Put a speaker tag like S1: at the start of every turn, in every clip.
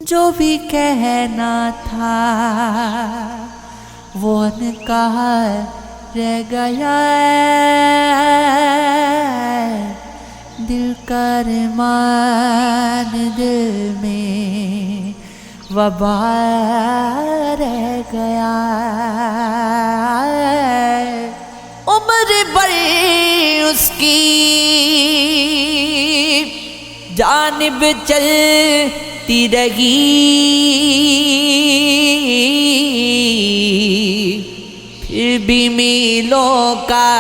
S1: جو بھی کہنا تھا وہ کہا رہ گیا، دل کا ارمان دل میں وبا رہ گیا، عمر بڑی اس کی جانب چلتی رہی، پھر بھی میلوں کا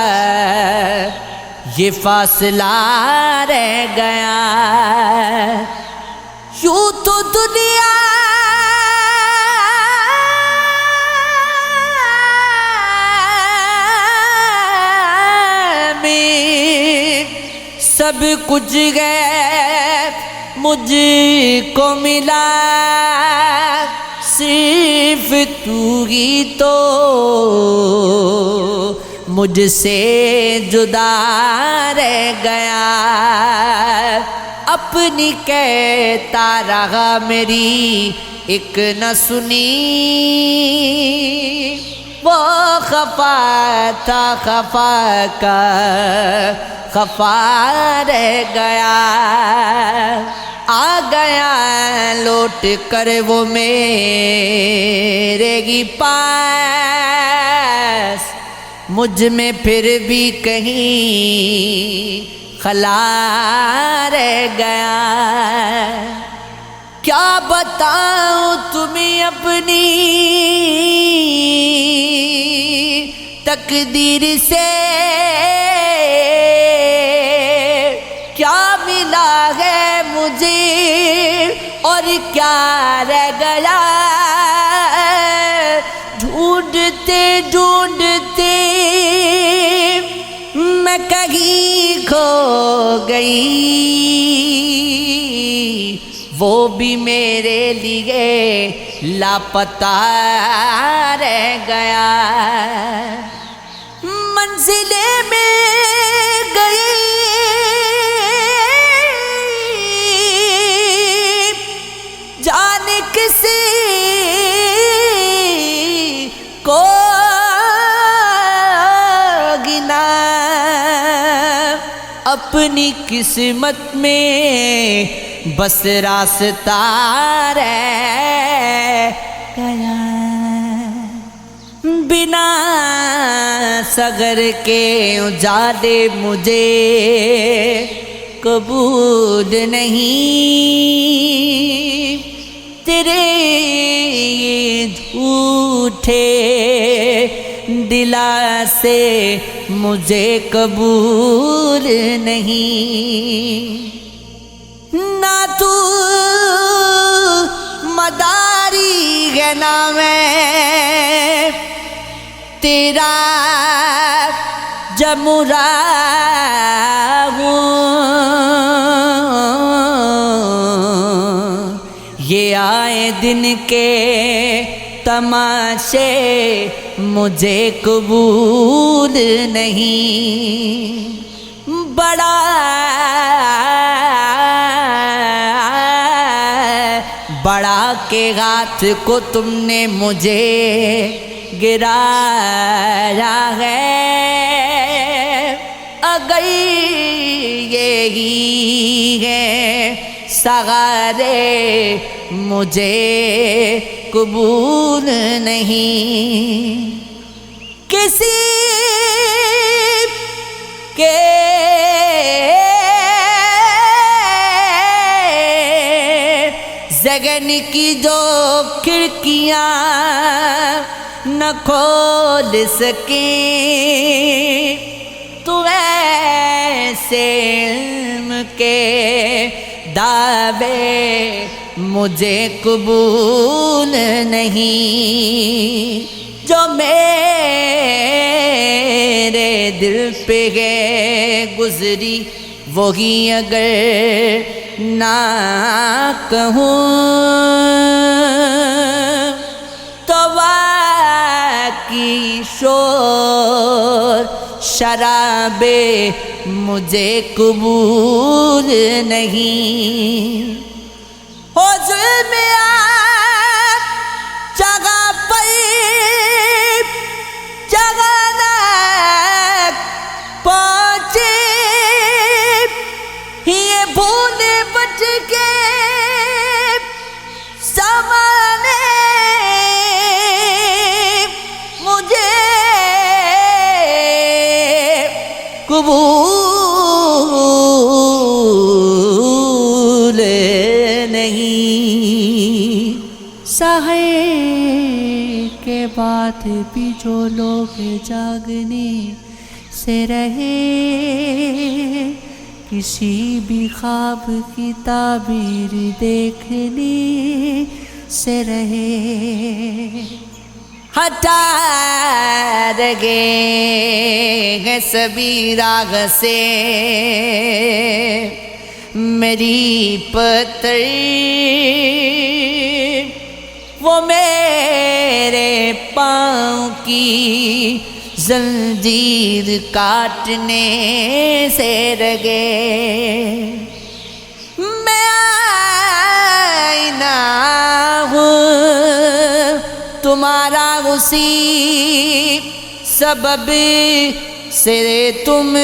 S1: یہ فاصلہ رہ گیا، یوں تو دنیا میں سب کچھ غیر مجھ کو ملا، صرف تو ہی تو مجھ سے جدا رہ گیا، اپنی کہتا رہا میری ایک نہ سنی، وہ خفا تھا خفا کا خفا رہ گیا، آ گیا لوٹ کر وہ میرے ہی پاس، مجھ میں پھر بھی کہیں خلا رہ گیا، کیا بتاؤں تمہیں اپنی تقدیر سے، کیا ملا ہے مجھے اور کیا رہ گیا، ڈھونڈتے ڈھونڈتے میں کہیں کھو گئی، وہ بھی میرے لیے لاپتہ رہ گیا، منزلیں میں گئی جانے کسی کو گنا، اپنی قسمت میں بس راستہ رہ گیا، بنا صغر کے اجالے مجھے قبول نہیں، تیرے یہ جھوٹے دلا سے مجھے قبول نہیں، نہ تو مداری ہے نہ میں تیرا جمرا ہوں، یہ آئے دن کے تماشے مجھے قبول نہیں، بڑا بڑا کے ہاتھ کو تم نے مجھے گرایا ہے، اگر یہی ہے سہارے مجھے قبول نہیں، کسی کے ذہن کی جو کھڑکیاں نہ کھول سکیں، تو ایسے علم کے دعوے مجھے قبول نہیں، جو میرے دل پہ ہے گزری وہی اگر نہ کہوں تو واقعی شور شراب مجھے قبول نہیں، ہو ظلم سحر کے بعد بھی جو لوگ جاگنے سے رہے کسی بھی خواب کی تعبیر دیکھنے سے رہے ہٹا رگے ہیں سبھی راگ سے میری پتر وہ میرے پاؤں کی زنجیر کاٹنے سے رگے میں آئینہ ہوں تمہارا اسی سبب سے تم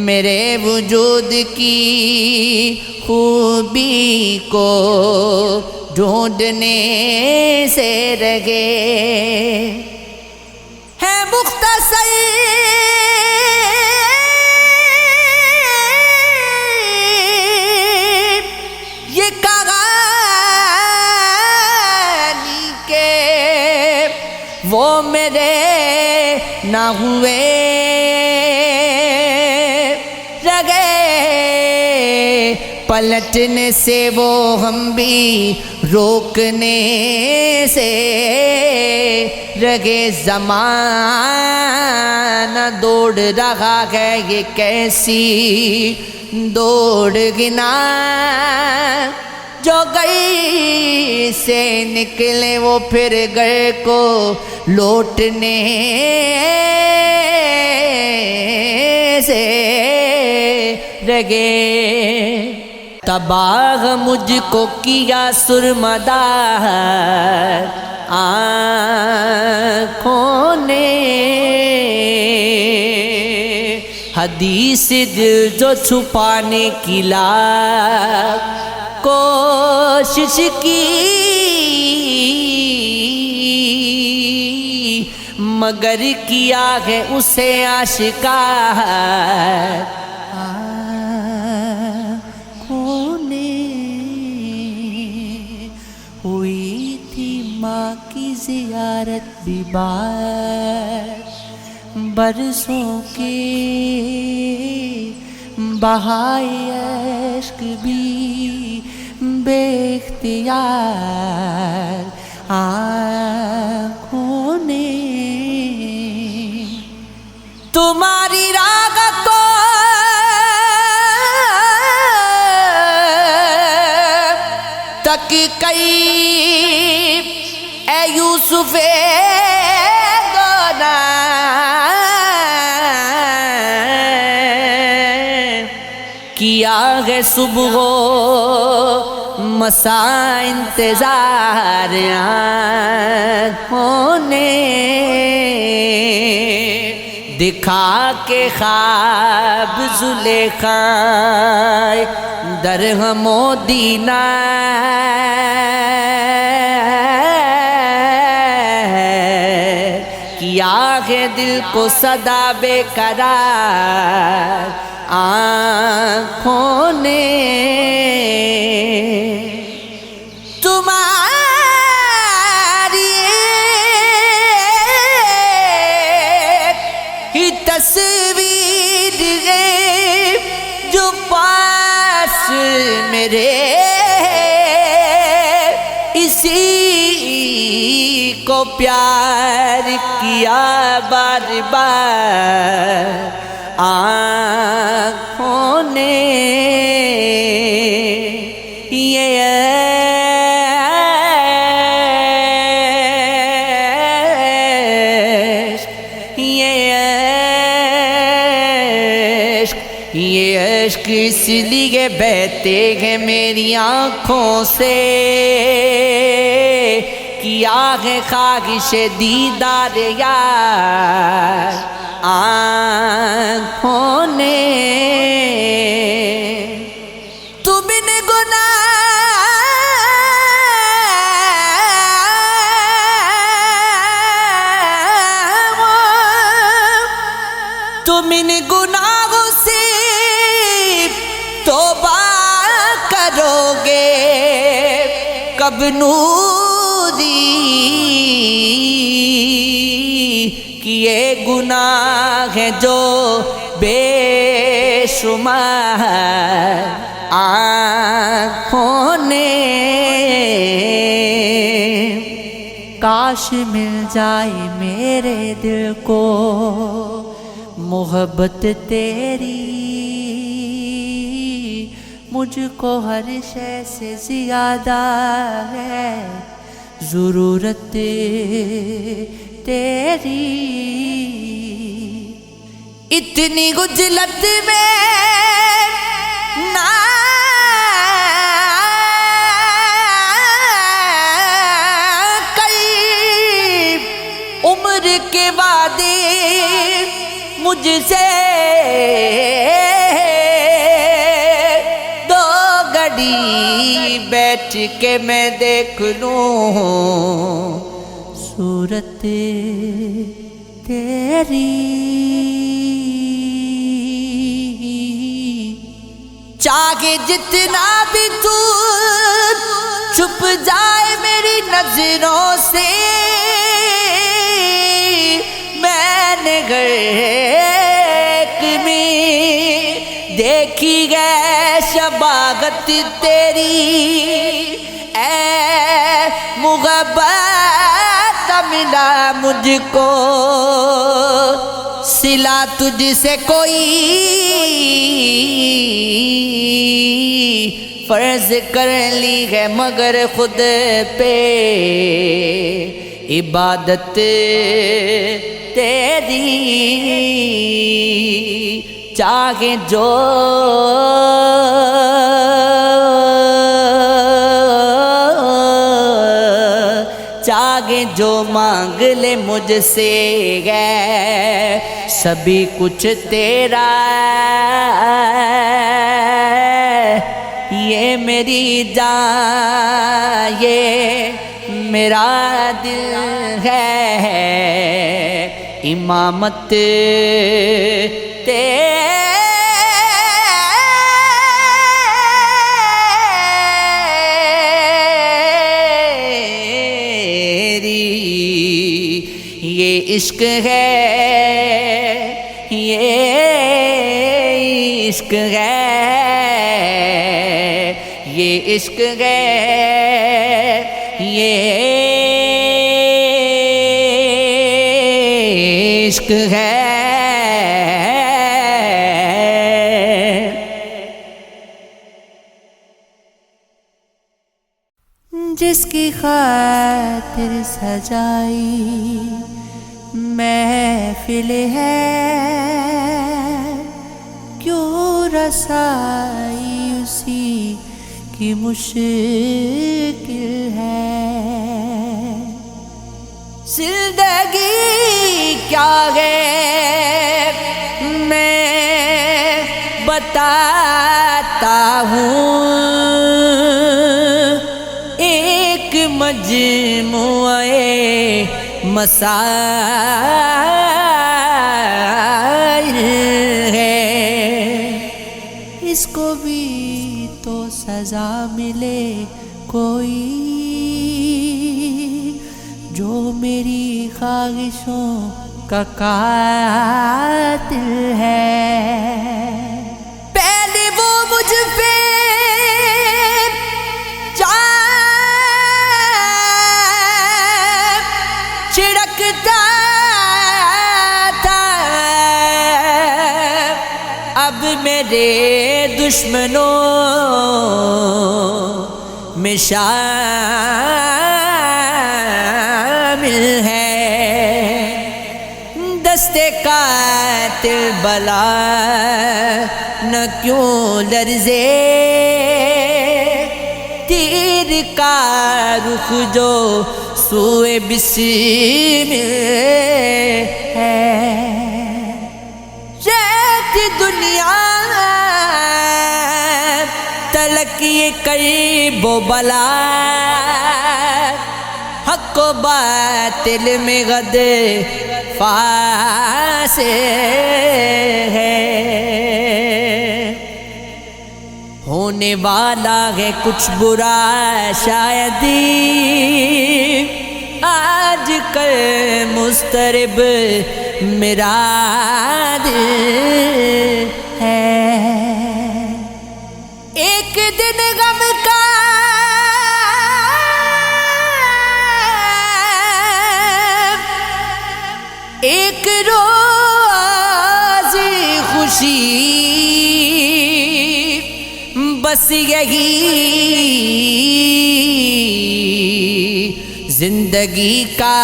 S1: میرے وجود کی خوبی کو ڈھونڈنے سے رگے ہے مختصر یہ کہانی کہ وہ میرے نہ ہوئے رگے پلٹنے سے وہ ہم بھی روکنے سے رگے زمانہ دوڑ رہا ہے یہ کیسی دوڑ گنا جو گئی سے نکلے وہ پھر گئے کو لوٹنے سے رگے تباہ مجھ کو کیا سرمدار آنکھوں نے حدیث دل جو چھپانے کی لاکھ کوشش کی مگر کیا ہے اسے آشکار ہوئی تھی ماں کی زیارت بھی بار برسوں کے بہائے عشق بھی بے اختیار آنکھوں نے تمہاری راغتوں تک کئی اے یوسف گونا کیا ہے صبح و مساء انتظار آنکھوں نے دکھا کے خواب زلیخا درہم و دینار کیا ہے دل کو صدا بے قرار آنکھوں نے تمہاری ہی تصویر ہے جو پاس میرے اسی کو پیار کیا بار بار آنکھوں نے یہ عشق اس لیے بہتے ہیں میری آنکھوں سے کیا ہے خواہش دیدار یار آنکھوں نے تم نے گناہوں سے تو کب نوری کیے گناہ ہیں جو بے شمار آنکھوں نے، کاش مل جائے میرے دل کو محبت تیری، مجھ کو ہر شے سے زیادہ ہے ضرورت تیری، اتنی غجلت میں نہ عمر کے وعدے مجھ سے دو گھڑی بیٹھ کے میں دیکھ لوں صورت تیری، چاہے جتنا بھی تو چھپ جائے میری نظروں سے، میں نے غیب میں دیکھی ہے شباغت تیری، اے محبت ملا مجھ کو صلہ تجھ سے کوئی، فرض کر لی ہے مگر خود پہ عبادت تیری، چاہے جو چاہے جو مانگ لے مجھ سے ہے سبھی کچھ تیرا، یہ میری جان یہ میرا دل ہے امامت تیری، یہ عشق ہے یہ عشق ہے یہ عشق ہے یہ عشق ہے، جس کی خاطر سجائی محفل ہے، کیوں رسائی اسی کی مشکل ہے، زندگی کیا ہے میں بتاتا ہوں، ایک مجموعہ مسائل ہے، اس کو بھی تو سزا ملے کوئی جو میری خواہشوں کا قاتل ہے، پہلے وہ مجھ پہ چھڑکتا تھا، اب میرے دشمنوں میں شامل ہے، دستے قاتل بلا نہ کیوں لرزے، تیر کا رخ جو سوئے بسم ہے، رہتی دنیا تلک یہ قریب و بلا، حق و باطل میں غد فاصل ہے، ہونے والا ہے کچھ برا شاید آج کل مضطرب میرا دل ہے، ایک دن غم کا ایک روز خوشی بس یہی زندگی کا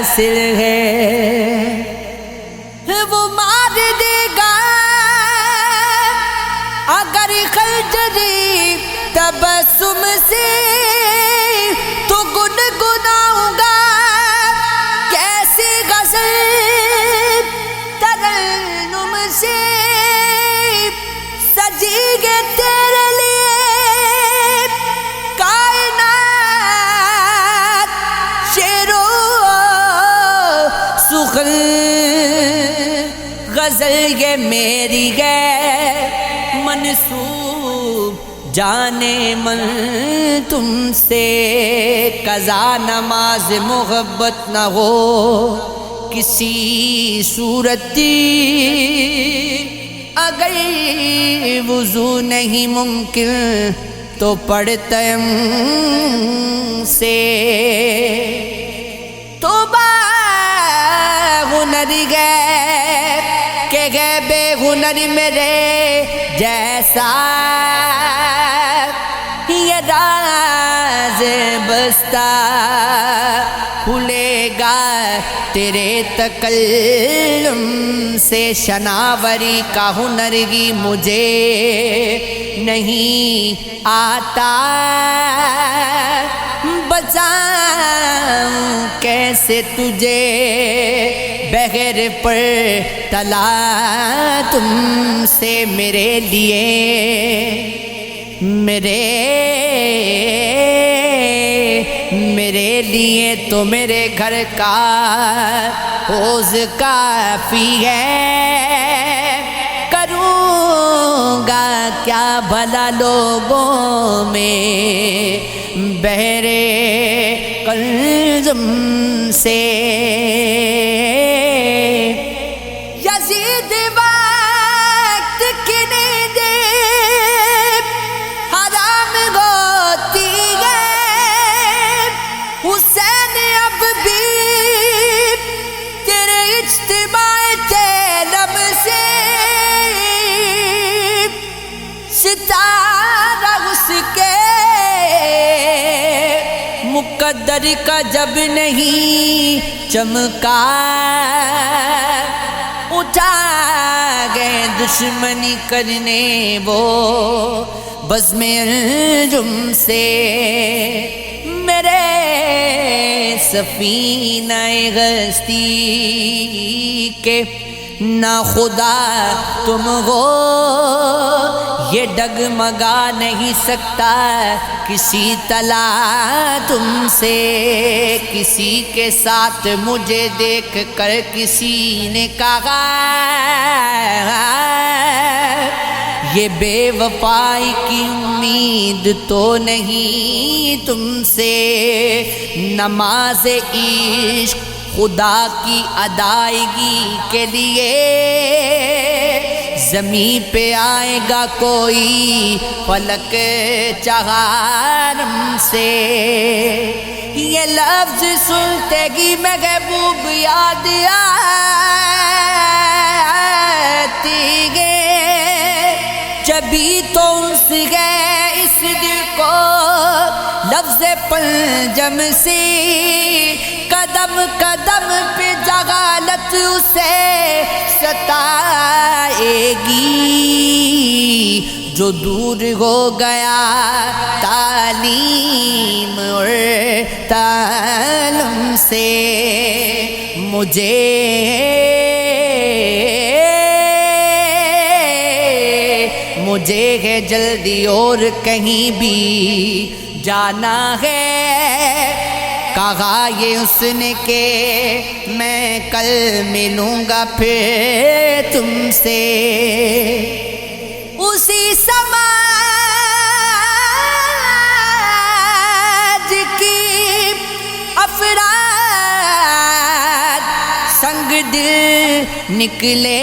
S1: حاصل ہے، وہ مار دے گا اگر خنجری تبسم سے تو گنگناؤں گا کیسی غزل ترنم سے سجی گے تیرے لیے کائنات شعر و سخن غزل یہ میری ہے منسوب جانے من تم سے، قضا نماز محبت نہ ہو کسی صورت، اگر وضو نہیں ممکن تو پڑھ تیمم سے، توبہ ہنر ہے کہ گئے بے ہنر میرے جیسا، یہ راز بستہ کھلے گا تیرے تکلم سے، شناوری کا ہنر ہی مجھے نہیں آتا، بچاؤں کیسے تجھے بغیر پر تلا تم سے، میرے لیے میرے لیے تو میرے گھر کا حوض کافی ہے، کروں گا کیا بھلا لوگوں میں بہرے کلزم سے، یزید وقت کی نیندیں حرام ہوتی ہے، حسین اب بھی تیرے اجتماع تیلم سے، ستارہ اس کے مقدر کا جب نہیں چمکا، اٹھا گئے دشمنی کرنے وہ بزم انجم سے، میرے سفینہ غستی کے نہ خدا تم ہو، یہ ڈگمگا نہیں سکتا کسی تلا تم سے، کسی کے ساتھ مجھے دیکھ کر کسی نے کہا یہ بے وفائی کی امید تو نہیں تم سے، نماز عشق خدا کی ادائیگی کے لیے زمین پہ آئے گا کوئی فلک چہارم سے، یہ لفظ سنتے ہی محبوب یاد آتی ہے، جبھی تو انس گئے اس دل کو لفظ پنجم سے، قدم قدم پہ جہالت اسے ستائے گی، جو دور ہو گیا تعلیم اور تعلم سے، مجھے ہے جلدی اور کہیں بھی جانا ہے، کہا یہ اس نے کہ میں کل ملوں گا پھر تم سے اسی سماج کی افراد سنگ دل نکلے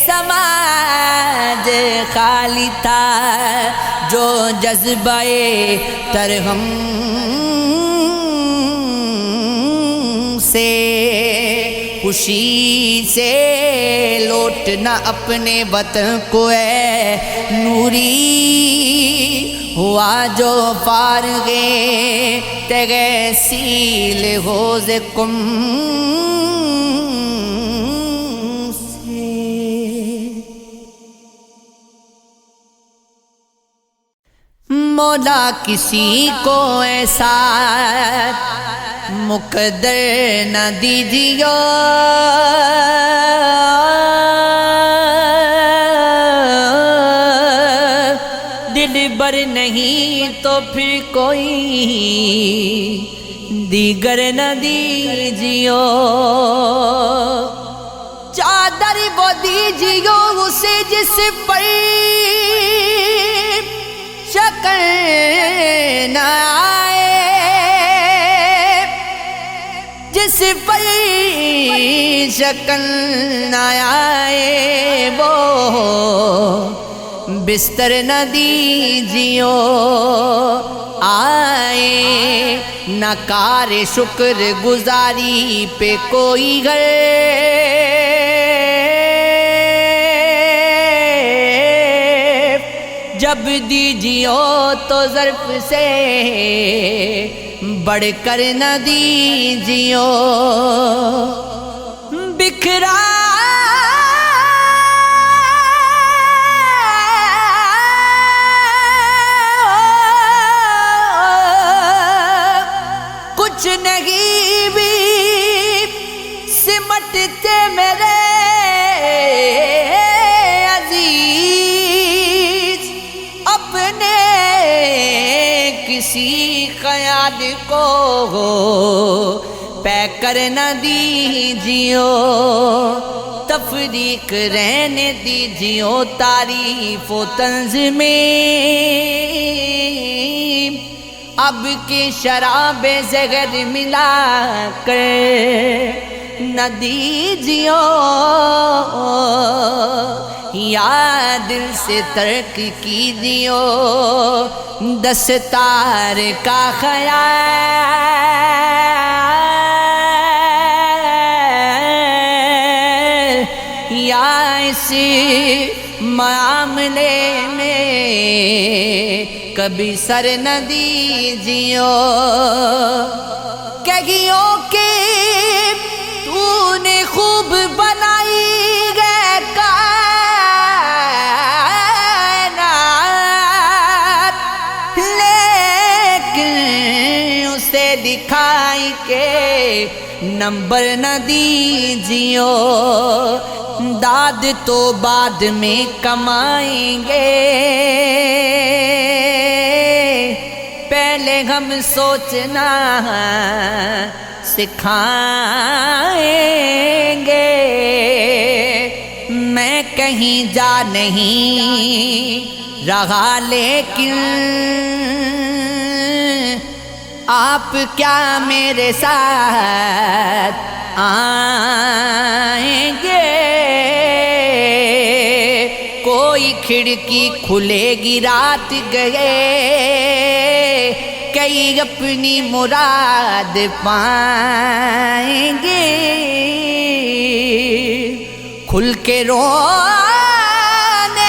S1: سماج خالی تھا جو جذبہ ترحم سے خوشی سے لوٹنا اپنے وطن کو ہے نوری ہوا جو فارغ تغسیل حوض کم سے مولا کسی کو ایسا مقدر نہ دیجیو دل بر نہیں تو پھر کوئی دیگر نہ دیجیو چادر وہ دیجیو اسے جس پر شکر نہ آئے جس پر شکل نہ آئے وہ بستر نہ دیجیو آئے نہ کار شکر گزاری پہ کوئی گھر جب دیجیو تو ظرف سے بڑھ کر نہ دیجیو بکھرا کچھ نہیں بھی سمٹتے میرے عزیز اپنے کسی خیال کو پے کر نہ دیجیو تفریق رہنے دیجیو تعریف و طنز میں اب کی شراب زہر ملا کر نہ دیجیو یا دل سے ترک کیجیو دستار کا خیال یا اس معاملے میں کبھی سر نہ دیجیو کہیو کہ تو نے خوب بنائی گئے کائنات لیکن اسے دکھائی کے نمبر نہ دیجیو داد تو بعد میں کمائیں گے پہلے ہم سوچنا سکھائیں گے میں کہیں جا نہیں رہا لیکن آپ کیا میرے ساتھ آئیں گے کوئی کھڑکی کھلے گی رات گئے کئی اپنی مراد پائیں گے کھل کے رونے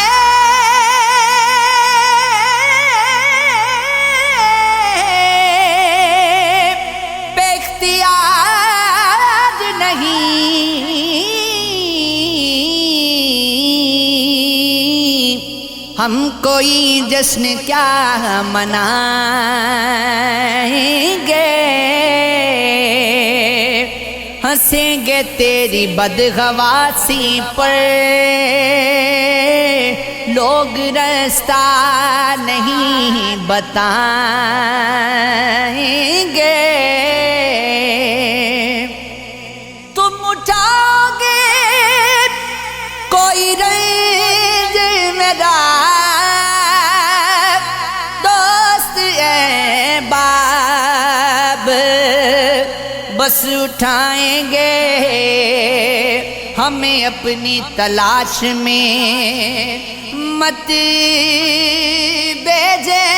S1: بے اختیار نہیں ہم کوئی جشن کیا منائیں گے ہنسیں گے تیری بدغواسی پر لوگ رستہ نہیں بتائیں گے، تم اٹھاؤ گے کوئی رنج میرا دوست احباب، بس اٹھائیں گے ہمیں اپنی تلاش میں مت بھیجیں،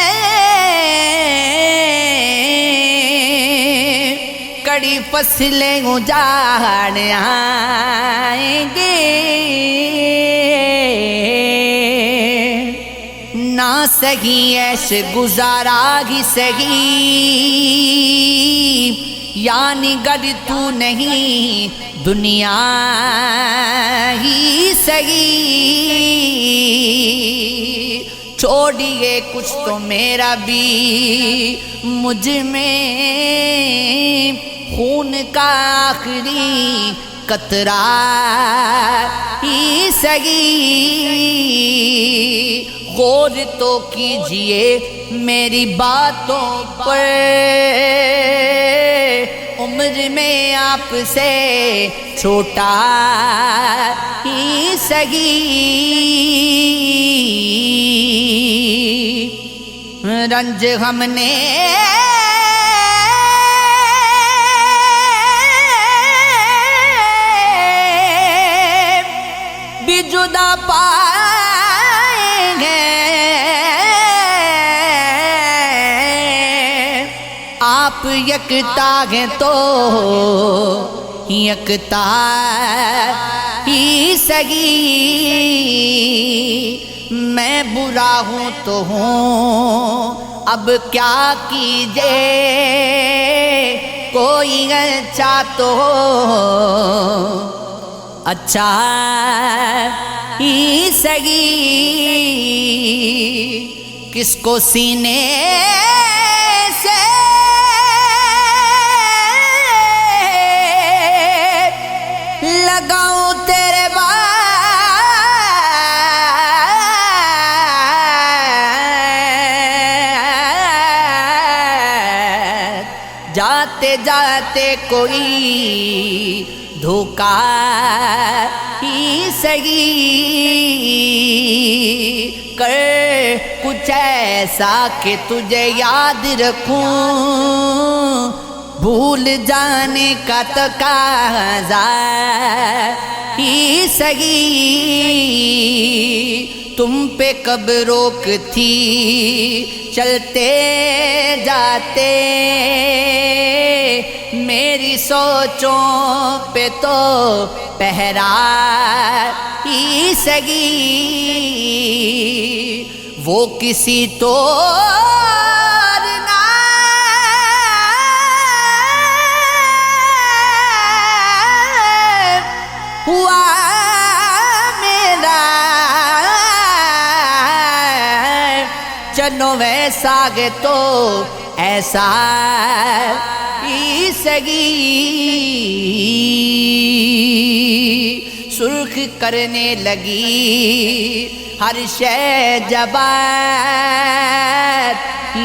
S1: کڑی فصلیں اجاڑ آئیں گے، نہ سہی ایش گزارا ہی سہی، یعنی گر تو نہیں دنیا ہی سہی، چھوڑیے کچھ تو میرا بھی مجھ میں خون کا آخری قطرہ ہی سہی، غور تو کیجئے میری باتوں پر، عمر میں آپ سے چھوٹا ہی سہی، رنج ہم نے بھی جدا پائیں گے، آپ یکتا ہیں تو یکتا ہی سہی، میں برا ہوں تو ہوں اب کیا کیجے، کوئی اچھا تو اچھا ہی سہی، کس کو سینے سے لگاؤں تیرے بعد، جاتے جاتے کوئی دھوکہ ہی سہی، کر کچھ ایسا کہ تجھے یاد رکھوں، بھول جانے کا تقاضا ہی سہی، تم پہ کب روک تھی چلتے جاتے، میری سوچوں پہ تو پہرا ہی سہی، وہ کسی تو ہوا میرا، چلو ویسا گے تو ایسا ہی سہی، سرخ کرنے لگی ہر شے جبات،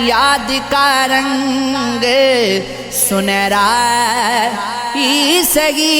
S1: یاد کا رنگ سنہرا ہی سہی۔